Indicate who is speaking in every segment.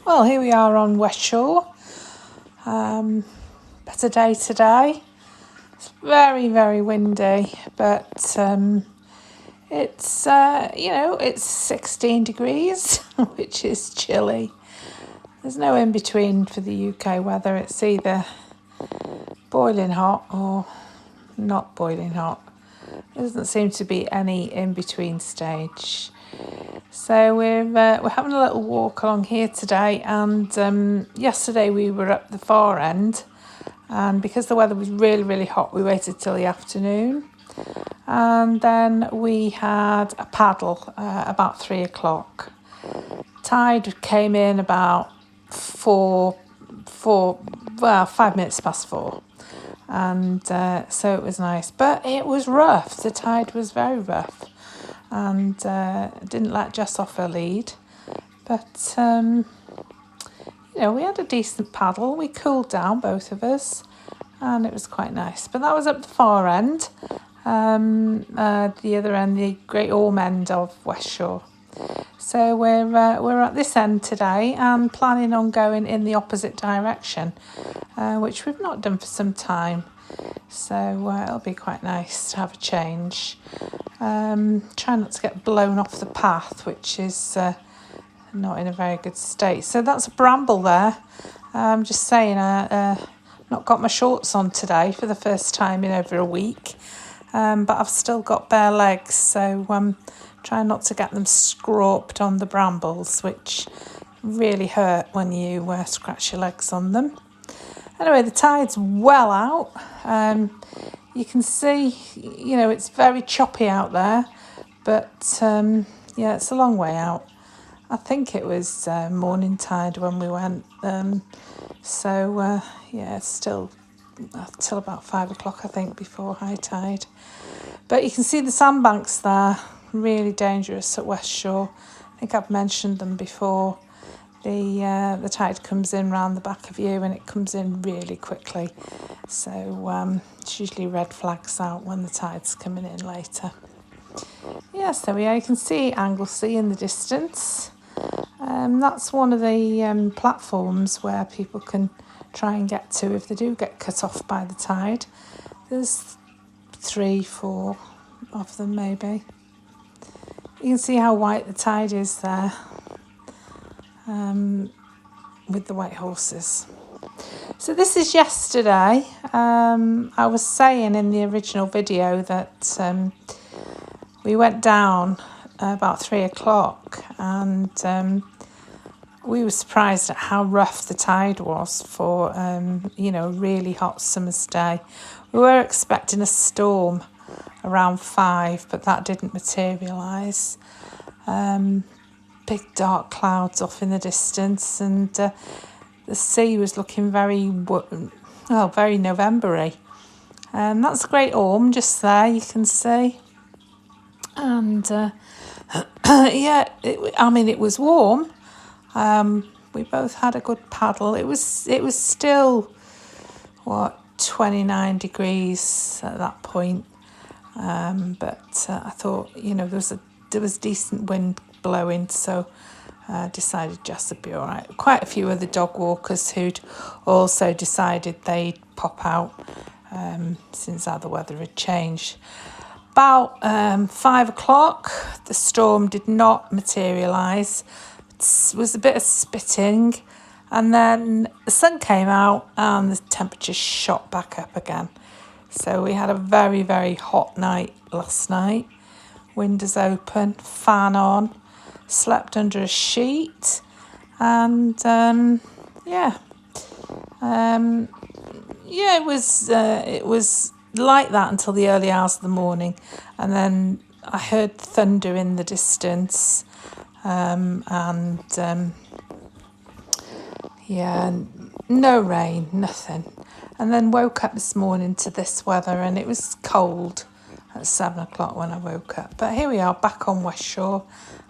Speaker 1: Well, here we are on West Shore. Better day today. It's very, very windy, but it's it's 16 degrees, which is chilly. There's no in between for the UK weather. It's either boiling hot or not boiling hot. There doesn't seem to be any in between stage. So we're having a little walk along here today, and yesterday we were up the far end, and because the weather was really, really hot, we waited till the afternoon, and then we had a paddle about 3 o'clock. Tide came in about 5 minutes past 4, and so it was nice, but it was rough. The tide was very rough, and didn't let Jess off her lead, but we had a decent paddle. We cooled down, both of us, and it was quite nice. But that was up the far end, the other end, the Great Orme end of West Shore. So we're at this end today and planning on going in the opposite direction, which we've not done for some time. So it'll be quite nice to have a change. Try not to get blown off the path, which is not in a very good state. So that's a bramble there. I'm just saying, not got my shorts on today for the first time in over a week, but I've still got bare legs, so try not to get them scraped on the brambles, which really hurt when you scratch your legs on them. Anyway, the tide's well out. You can see, it's very choppy out there, but it's a long way out. I think it was morning tide when we went, it's still till about 5 o'clock, I think, before high tide. But you can see the sandbanks there, really dangerous at West Shore. I think I've mentioned them before. The tide comes in round the back of you, and it comes in really quickly. So it's usually red flags out when the tide's coming in later. Yes, there we are. You can see Anglesey in the distance. That's one of the platforms where people can try and get to if they do get cut off by the tide. There's 3, 4 of them maybe. You can see how white the tide is there, with the white horses. So this is yesterday. I was saying in the original video that we went down about 3 o'clock, and we were surprised at how rough the tide was for a really hot summer's day. We were expecting a storm around 5, but that didn't materialise. Big dark clouds off in the distance, and the sea was looking very November-y. That's Great Orme just there, you can see. And it was warm. We both had a good paddle. It was still 29 degrees at that point. But I thought, there was decent wind blowing, so I decided Jess would be all right. Quite a few other dog walkers who'd also decided they'd pop out since how the weather had changed. About 5 o'clock, the storm did not materialise. It was a bit of spitting, and then the sun came out and the temperature shot back up again. So we had a very, very hot night last night. Windows open, fan on, slept under a sheet, and it was like that until the early hours of the morning, and then I heard thunder in the distance, no rain, nothing. And then woke up this morning to this weather, and it was cold at 7 o'clock when I woke up. But here we are back on West Shore,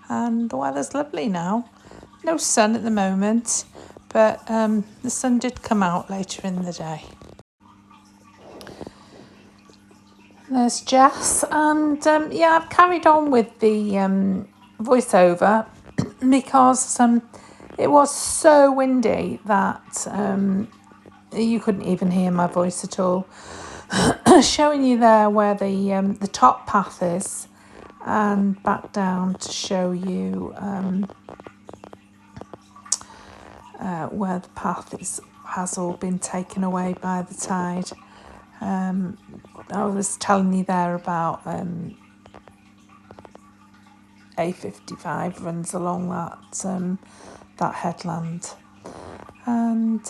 Speaker 1: and the weather's lovely now. No sun at the moment, but the sun did come out later in the day. There's Jess, and I've carried on with the voiceover because It was so windy that you couldn't even hear my voice at all. Showing you there where the top path is, and back down to show you where the path has all been taken away by the tide. I was telling you there about A55 runs along that headland. And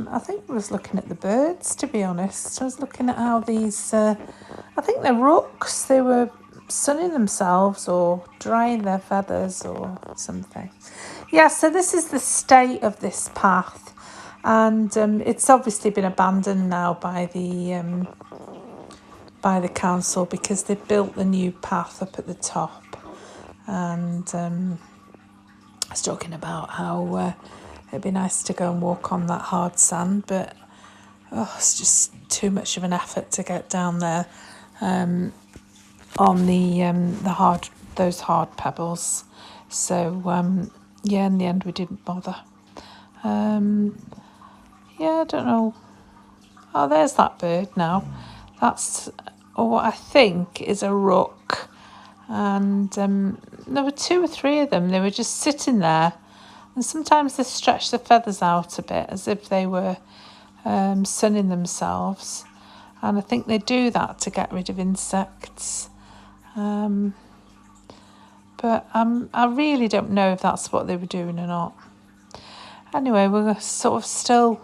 Speaker 1: I think I was looking at the birds, to be honest. I was looking at how these, I think they're rooks, they were sunning themselves or drying their feathers or something. Yeah, so this is the state of this path. And it's obviously been abandoned now by the council because they built the new path up at the top. And I was talking about how it'd be nice to go and walk on that hard sand, but it's just too much of an effort to get down there on those hard pebbles. So yeah, in the end we didn't bother. Yeah, I don't know. Oh, there's that bird now. That's what I think is a rook. And there were 2 or 3 of them. They were just sitting there. And sometimes they stretch their feathers out a bit as if they were sunning themselves. And I think they do that to get rid of insects. But I really don't know if that's what they were doing or not. Anyway, we're sort of still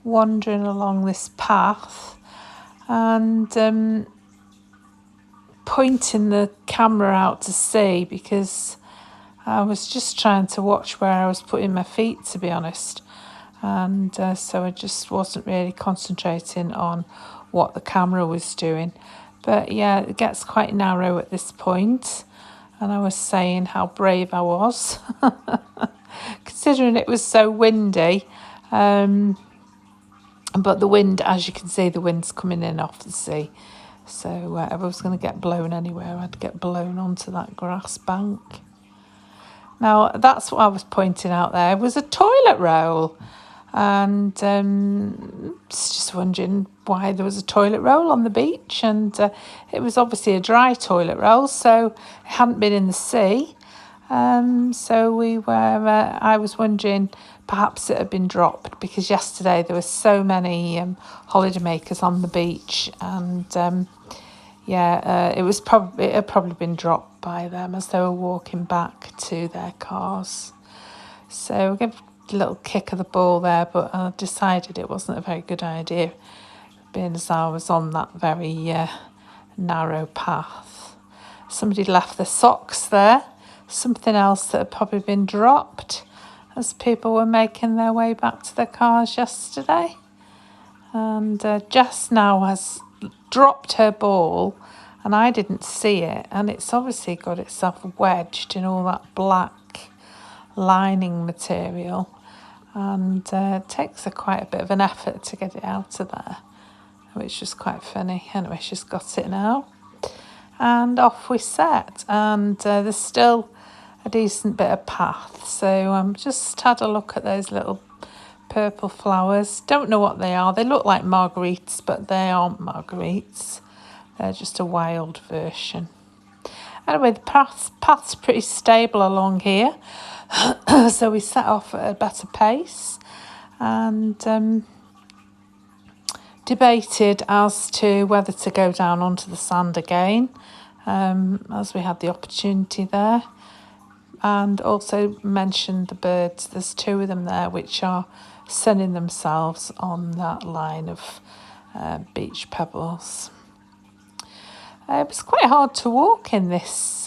Speaker 1: wandering along this path and pointing the camera out to sea because I was just trying to watch where I was putting my feet, to be honest. And so I just wasn't really concentrating on what the camera was doing. But yeah, it gets quite narrow at this point. And I was saying how brave I was, considering it was so windy. But the wind, as you can see, the wind's coming in off the sea. So if I was going to get blown anywhere, I'd get blown onto that grass bank. Now, that's what I was pointing out there, was a toilet roll. And just wondering why there was a toilet roll on the beach. And it was obviously a dry toilet roll, so it hadn't been in the sea. So I was wondering, perhaps it had been dropped because yesterday there were so many holidaymakers on the beach, and it had probably been dropped by them as they were walking back to their cars. So we gave a little kick of the ball there, but I decided it wasn't a very good idea, being as I was on that very narrow path. Somebody left their socks there. Something else that had probably been dropped as people were making their way back to their cars yesterday. And Jess now has dropped her ball and I didn't see it, and it's obviously got itself wedged in all that black lining material, and it takes quite a bit of an effort to get it out of there, which is quite funny. Anyway, she's got it now. And off we set, and there's still a decent bit of path. So just had a look at those little purple flowers. Don't know what they are. They look like marguerites, but they aren't marguerites. They're just a wild version. Anyway, the path's pretty stable along here. So we set off at a better pace and debated as to whether to go down onto the sand again, as we had the opportunity there, and also mentioned the birds. There's 2 of them there which are sunning themselves on that line of beach pebbles. It was quite hard to walk in this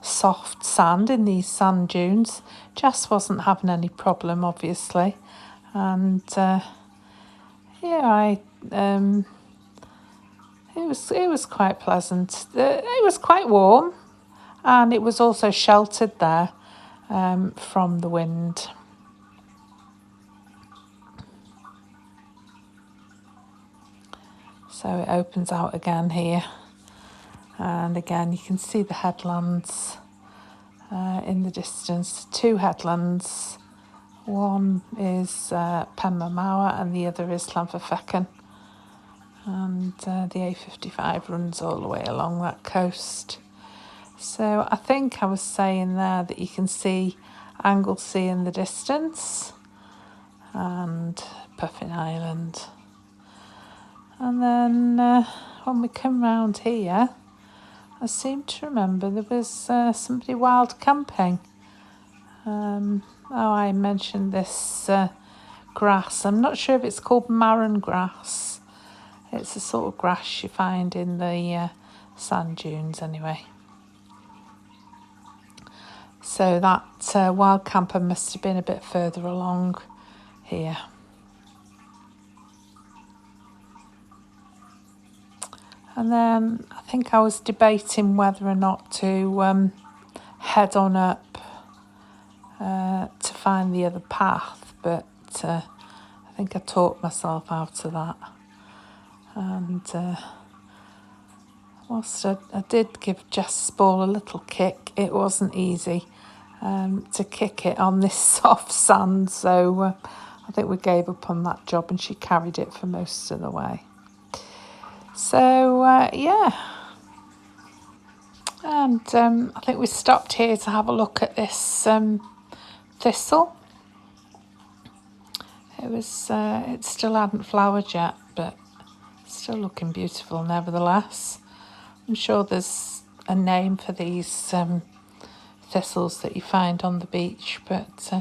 Speaker 1: soft sand, in these sand dunes. Jess wasn't having any problem, obviously, and it was quite pleasant. It was quite warm, and it was also sheltered there from the wind. So it opens out again here, and again you can see the headlands in the distance, two headlands. One is Penmaenmawr and the other is Llanfyfechan. And the A55 runs all the way along that coast. So I think I was saying there that you can see Anglesey in the distance and Puffin Island. And then when we come round here, I seem to remember there was somebody wild camping. I mentioned this grass. I'm not sure if it's called marron grass. It's a sort of grass you find in the sand dunes anyway. So that wild camper must have been a bit further along here. And then I think I was debating whether or not to head on up to find the other path, but I think I talked myself out of that. And whilst I did give Jess's ball a little kick, it wasn't easy to kick it on this soft sand, so I think we gave up on that job and she carried it for most of the way. So yeah, and I think we stopped here to have a look at this thistle. It still hadn't flowered yet, but still looking beautiful nevertheless. I'm sure there's a name for these thistles that you find on the beach, but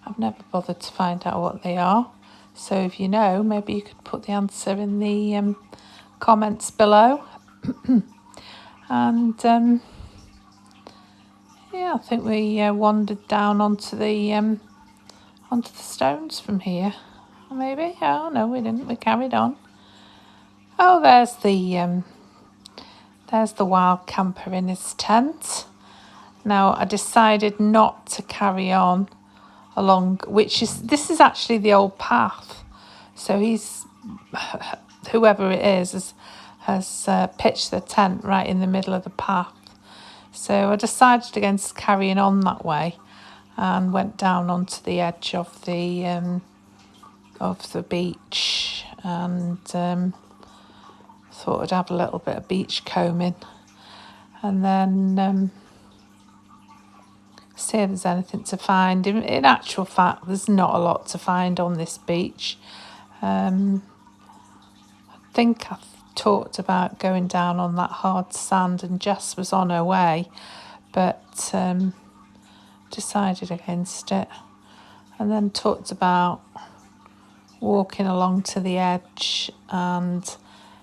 Speaker 1: I've never bothered to find out what they are. So if you know, maybe you could put the answer in the comments below. And yeah, I think we wandered down onto the stones from here. Maybe. Oh no, we didn't. We carried on. Oh, there's the wild camper in his tent. Now I decided not to carry on along, this is actually the old path. So whoever it is has pitched the tent right in the middle of the path. So I decided against carrying on that way and went down onto the edge of the beach and thought I'd have a little bit of beach combing and then see if there's anything to find. In actual fact, there's not a lot to find on this beach. I think I've talked about going down on that hard sand and Jess was on her way, but decided against it, and then talked about walking along to the edge and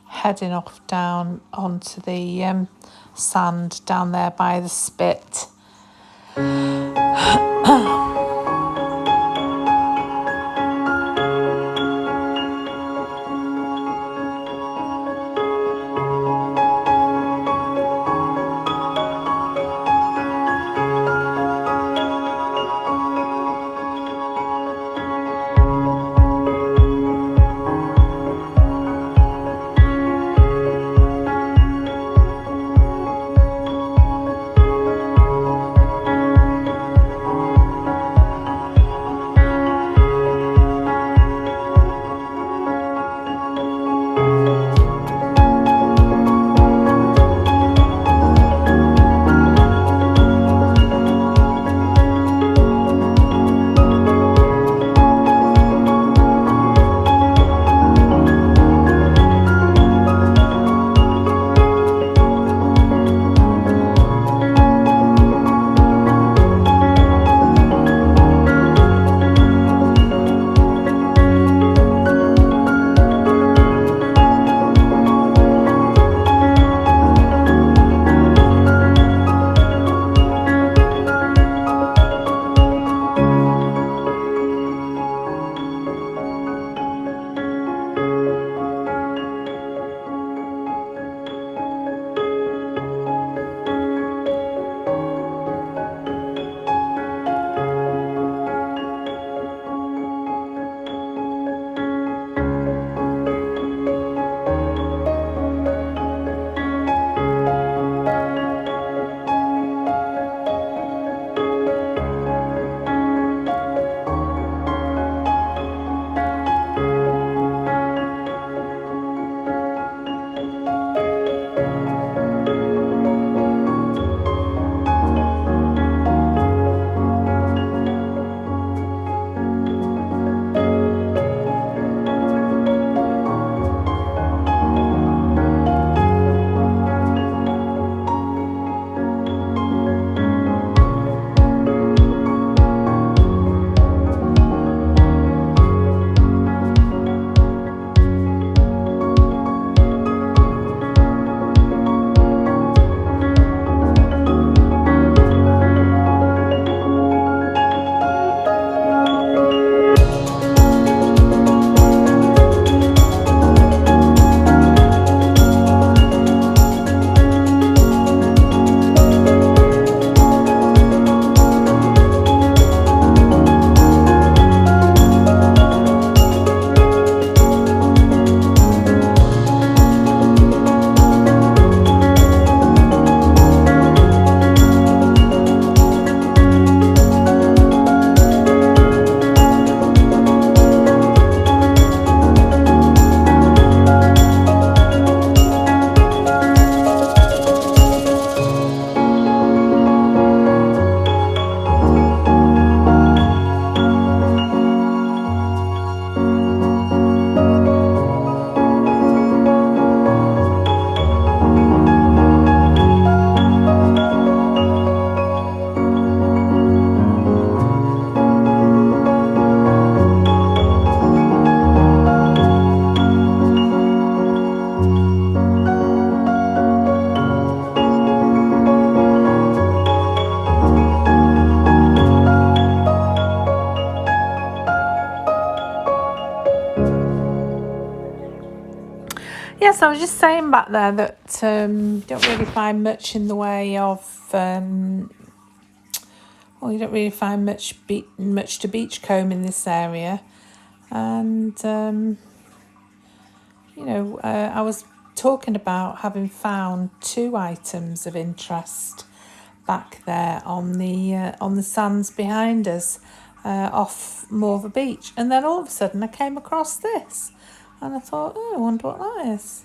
Speaker 1: heading off down onto the sand down there by the spit. Yes, I was just saying back there that don't really find much in the way of well, you don't really find much to beachcomb in this area, and you know, I was talking about having found 2 items of interest back there on the sands behind us, off Morva Beach, and then all of a sudden I came across this, and I thought, oh, I wonder what that is,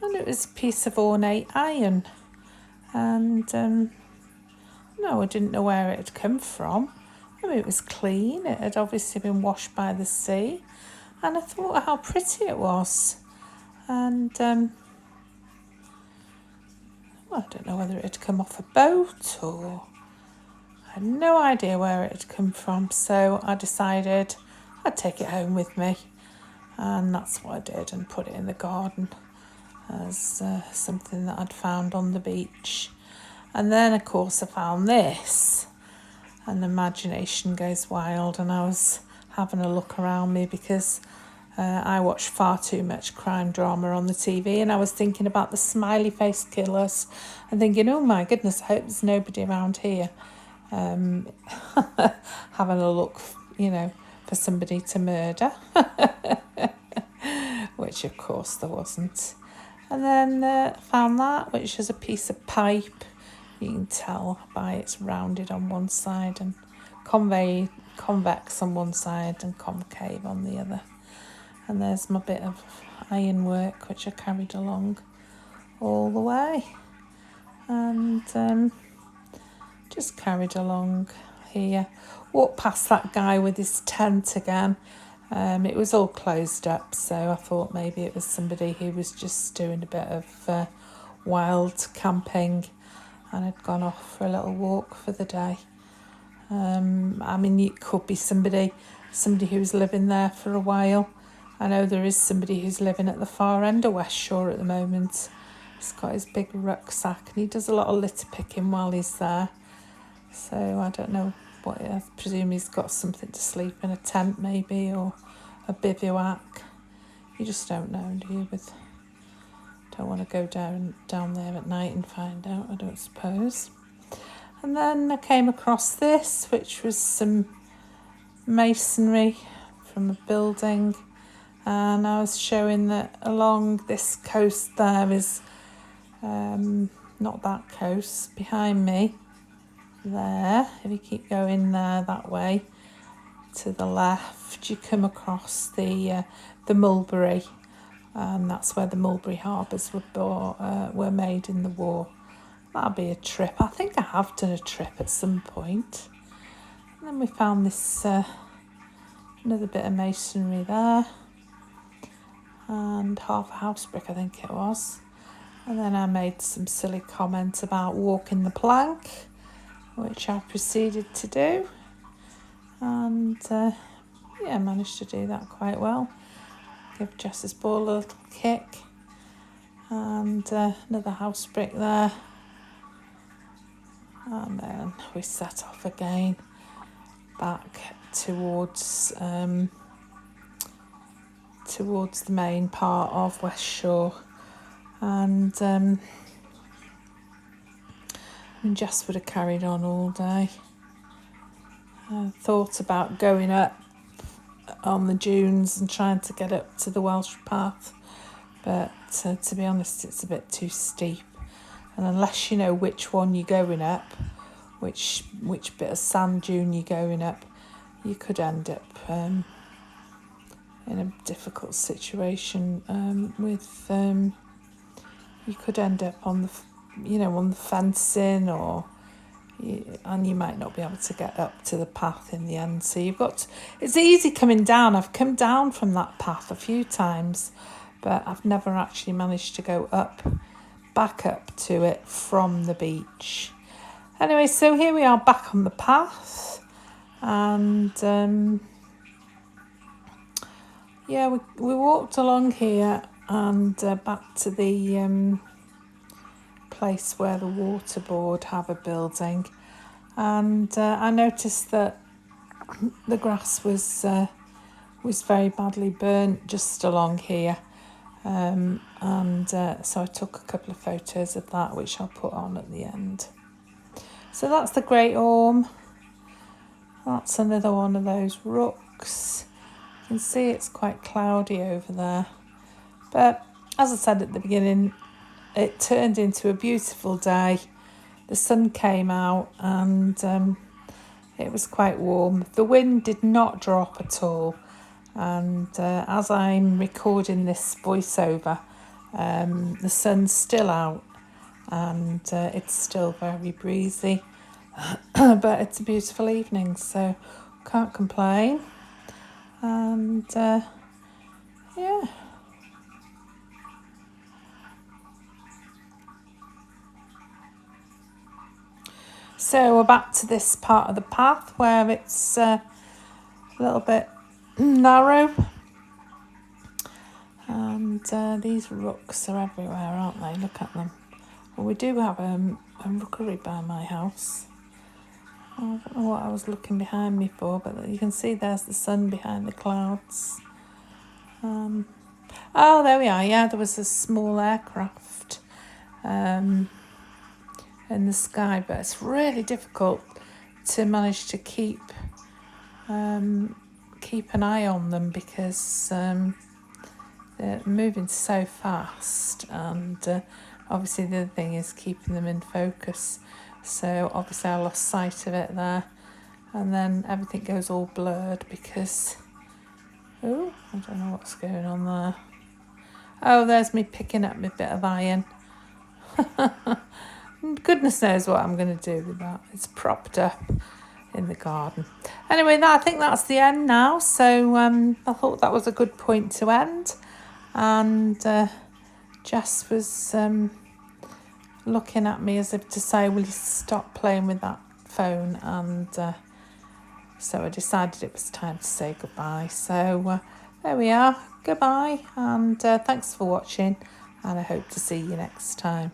Speaker 1: and it was a piece of ornate iron, and no, I didn't know where it had come from. I mean, it was clean. It had obviously been washed by the sea, and I thought how pretty it was. And well, I don't know whether it had come off a boat or I had no idea where it had come from. So I decided I'd take it home with me, and that's what I did, and put it in the garden as something that I'd found on the beach. And then, of course, I found this, and the imagination goes wild, and I was having a look around me because I watch far too much crime drama on the TV, and I was thinking about the smiley face killers and thinking, oh my goodness, I hope there's nobody around here having a look, you know, for somebody to murder, which of course there wasn't. And then found that, which is a piece of pipe. You can tell by it's rounded on one side and convex on one side and concave on the other. And there's my bit of ironwork, which I carried along all the way. And just carried along here. Walked past that guy with his tent again. It was all closed up, so I thought maybe it was somebody who was just doing a bit of wild camping and had gone off for a little walk for the day. I mean, it could be somebody who's living there for a while. I know there is somebody who's living at the far end of West Shore at the moment. He's got his big rucksack and he does a lot of litter picking while he's there. So I don't know what, I presume he's got something to sleep in, a tent maybe, or a bivouac. You just don't know, do you? Don't want to go down there at night and find out, I don't suppose. And then I came across this, which was some masonry from a building, and I was showing that along this coast there is not that coast behind me there. If you keep going there that way to the left, you come across the Mulberry, and that's where the Mulberry harbours were made in the war. That'll be a trip. I think I have done a trip at some point. And then we found this another bit of masonry there, and half a house brick, I think it was. And then I made some silly comments about walking the plank, which I proceeded to do, and yeah, managed to do that quite well. Give Jess's ball a little kick, and another house brick there, and then we set off again back towards the main part of West Shore. And Jess would have carried on all day. I thought about going up on the dunes and trying to get up to the Welsh path, but to be honest, it's a bit too steep, and unless you know which one you're going up, which bit of sand dune you're going up, you could end up in a difficult situation with you could end up on the fencing, and you might not be able to get up to the path in the end. So it's easy coming down. I've come down from that path a few times, but I've never actually managed to go back up to it from the beach. Anyway, so here we are back on the path, and yeah, we walked along here and back to the place where the water board have a building, and I noticed that the grass was very badly burnt just along here. So I took a couple of photos of that, which I'll put on at the end. So that's the Great Orme. That's another one of those rooks. You can see it's quite cloudy over there. But as I said at the beginning, it turned into a beautiful day. The sun came out and it was quite warm. The wind did not drop at all. And as I'm recording this voiceover, the sun's still out and it's still very breezy. But it's a beautiful evening, so can't complain. And yeah. So we're back to this part of the path where it's a little bit narrow. And these rooks are everywhere, aren't they? Look at them. Well, we do have a rookery by my house. I don't know what I was looking behind me for, but you can see there's the sun behind the clouds. Oh, there we are. Yeah, there was a small aircraft in the sky, but it's really difficult to manage to keep an eye on them because they're moving so fast, and obviously the other thing is keeping them in focus. So obviously I lost sight of it there, and then everything goes all blurred because I don't know what's going on there. Oh, there's me picking up my bit of iron. Goodness knows what I'm going to do with that. It's propped up in the garden. Anyway, I think that's the end now. So I thought that was a good point to end. And Jess was looking at me as if to say, will you stop playing with that phone? And so I decided it was time to say goodbye. So there we are. Goodbye. And thanks for watching. And I hope to see you next time.